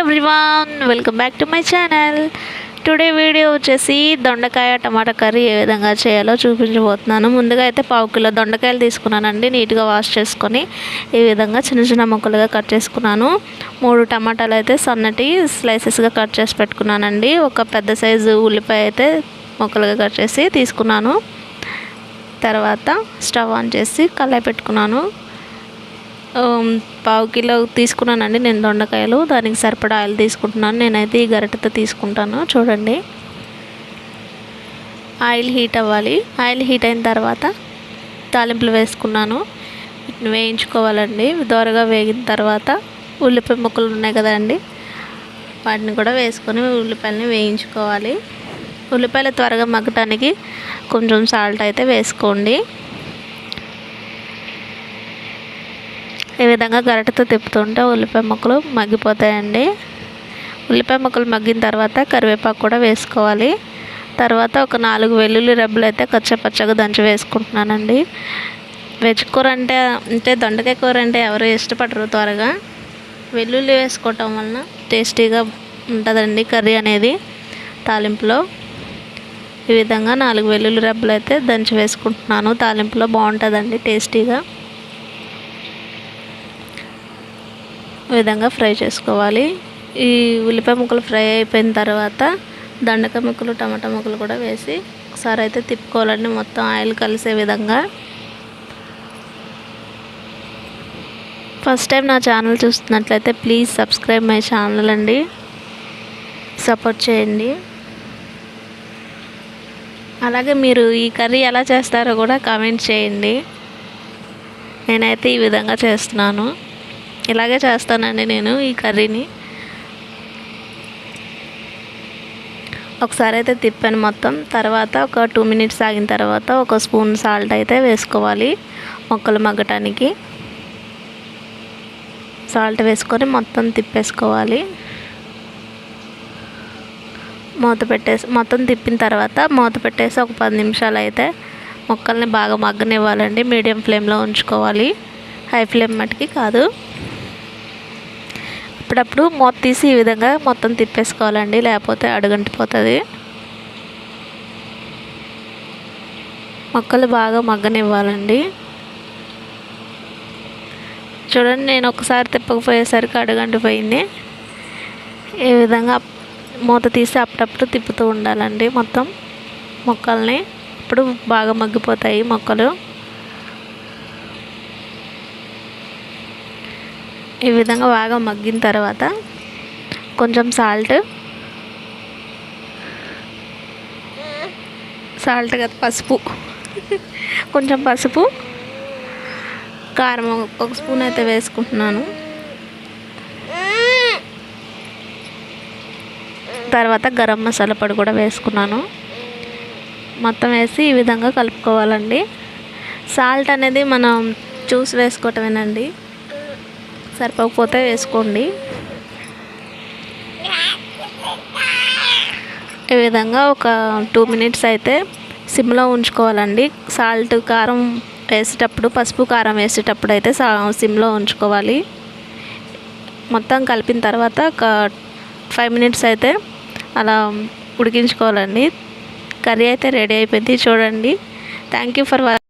Everyone, welcome back to my channel. Today video వచ్చేసి దొండకాయ టమాటా curry ఏ విధంగా చేయాలో చూపించబోతున్నాను. ముందుగా అయితే 1/2 కిలో దొండకాయలు తీసుకున్నానండి. నీట్గా వాష్ చేసుకొని ఈ విధంగా చిన్న చిన్న ముక్కలుగా కట్ చేసుకున్నాను. 3 టమాటాలు అయితే సన్నటి స్లైసెస్గా కట్ చేసి పెట్టుకున్నానండి. ఒక పెద్ద సైజు ఉల్లిపాయ అయితే ముక్కలుగా కట్ చేసి తీసుకున్నాను. తర్వాత స్టవ్ ఆన్ చేసి కళాయి పెట్టుకున్నాను. 1/2 కిలో తీసుకున్నానండి నేను దొండకాయలు. దానికి సరిపడా ఆయిల్ తీసుకుంటున్నాను. నేనైతే ఈ గరిటెతో తీసుకుంటాను. చూడండి, ఆయిల్ హీట్ అవ్వాలి. ఆయిల్ హీట్ అయిన తర్వాత తాలింపులు వేసుకున్నాను. వీటిని వేయించుకోవాలండి. దోరగా వేగిన తర్వాత ఉల్లిపాయ ముక్కలు ఉన్నాయి కదండి, వాటిని కూడా వేసుకొని ఉల్లిపాయలని వేయించుకోవాలి. ఉల్లిపాయలు త్వరగా మగ్గటానికి కొంచెం సాల్ట్ అయితే వేసుకోండి. ఈ విధంగా గరిటెతో తిప్పుతుంటే ఉల్లిపాయ ముక్కలు మగ్గిపోతాయండి. ఉల్లిపాయ ముక్కలు మగ్గిన తర్వాత కరివేపాకు కూడా వేసుకోవాలి. తర్వాత ఒక 4 వెల్లుల్లి రెబ్బలు అయితే కచ్చపచ్చగా దంచి వేసుకుంటున్నానండి. వెజ్ కూర అంటే దొండకాయ కూర అంటే ఎవరు ఇష్టపడరు త్వరగా. వెల్లుల్లి వేసుకోవటం వలన టేస్టీగా ఉంటుందండి కర్రీ అనేది. తాలింపులో ఈ విధంగా 4 వెల్లుల్లి రెబ్బలు అయితే దంచి వేసుకుంటున్నాను. తాలింపులో బాగుంటుందండి టేస్టీగా. ఈ విధంగా ఫ్రై చేసుకోవాలి. ఈ ఉల్లిపాయ ముక్కలు ఫ్రై అయిపోయిన తర్వాత దొండకాయ ముక్కలు టమాటా ముక్కలు కూడా వేసి ఒకసారి అయితే తిప్పుకోవాలండి, మొత్తం ఆయిల్ కలిసే విధంగా. ఫస్ట్ టైం నా ఛానల్ చూస్తున్నట్లయితే ప్లీజ్ సబ్స్క్రైబ్ మై ఛానల్ అండి, సపోర్ట్ చేయండి. అలాగే మీరు ఈ కర్రీ ఎలా చేస్తారో కూడా కామెంట్ చేయండి. నేనైతే ఈ విధంగా చేస్తున్నాను. ఇలాగే చేస్తానండి నేను ఈ కర్రీని. ఒకసారి అయితే తిప్పాను మొత్తం. తర్వాత ఒక 2 మినిట్స్ ఆగిన తర్వాత 1 స్పూన్ సాల్ట్ అయితే వేసుకోవాలి మొక్కలు మగ్గటానికి. సాల్ట్ వేసుకొని మొత్తం తిప్పేసుకోవాలి. మొత్తం తిప్పిన తర్వాత మూత పెట్టేసి ఒక 10 నిమిషాలు అయితే మొక్కల్ని బాగా మగ్గనివ్వాలండి. మీడియం ఫ్లేమ్లో ఉంచుకోవాలి, హై ఫ్లేమ్ మట్టుకి కాదు. అప్పుడప్పుడు మూత తీసి ఈ విధంగా మొత్తం తిప్పేసుకోవాలండి, లేకపోతే అడుగంటిపోతుంది. మొక్కలు బాగా మగ్గనివ్వాలండి. చూడండి, నేను ఒకసారి తిప్పకపోయేసరికి అడుగంటిపోయింది. ఈ విధంగా మూత తీసి అప్పుడప్పుడు తిప్పుతూ ఉండాలండి మొత్తం మొక్కల్ని. ఇప్పుడు బాగా మగ్గిపోతాయి మొక్కలు. ఈ విధంగా బాగా మగ్గిన తర్వాత కొంచెం సాల్ట్ కదా, పసుపు, కొంచెం పసుపు, కారం 1 స్పూన్ అయితే వేసుకుంటున్నాను. తర్వాత గరం మసాలా పొడి కూడా వేసుకున్నాను. మొత్తం వేసి ఈ విధంగా కలుపుకోవాలండి. సాల్ట్ అనేది మనం చూసి వేసుకోవటమేనండి, సరిపోకపోతే వేసుకోండి. ఈ విధంగా ఒక 2 మినిట్స్ అయితే సిమ్లో ఉంచుకోవాలండి. సాల్ట్ కారం వేసేటప్పుడు, పసుపు కారం వేసేటప్పుడు అయితే సిమ్లో ఉంచుకోవాలి. మొత్తం కలిపిన తర్వాత ఒక 5 మినిట్స్ అయితే అలా ఉడికించుకోవాలండి. కర్రీ అయితే రెడీ అయిపోయింది. చూడండి. Thank you for watching.